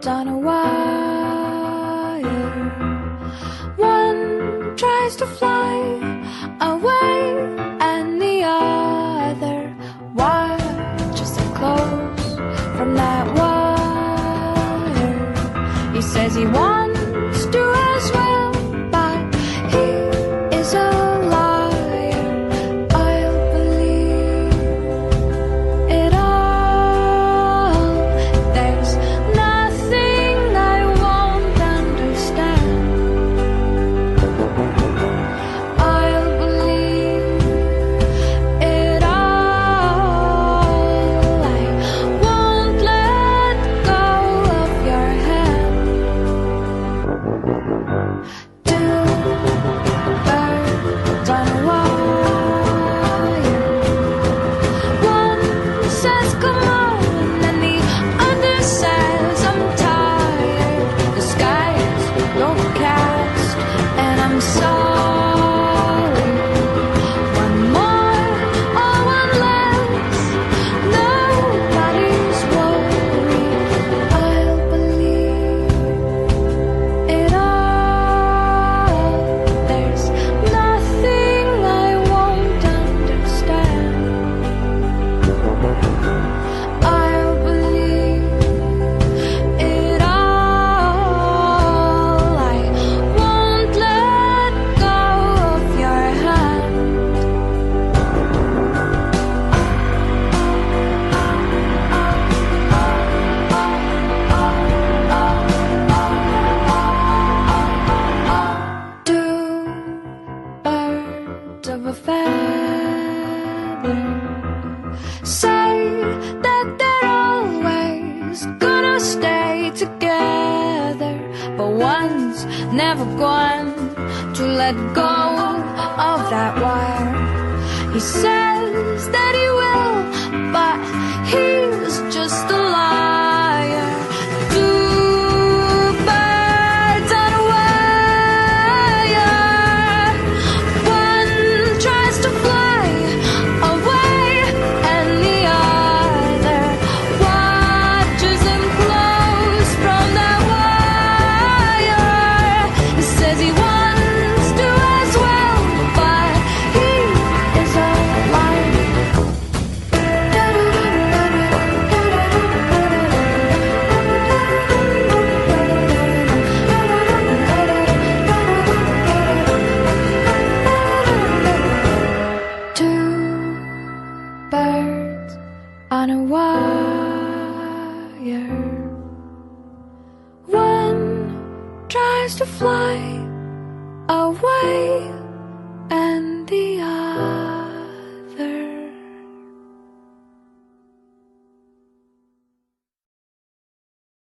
birds on a wire. One tries to fly away, and the other watches them close from that wire. He says he wants to as well, but he is a of a feather say that they're always gonna stay together, but one's never going to let go of that wire. He says that he will, but he's just a liar. Two birds on a wire. One tries to fly away, and the other watches him close from that wire. He says he wants to as well, but he is a liar. Two birds on a wire. One tries to fly away,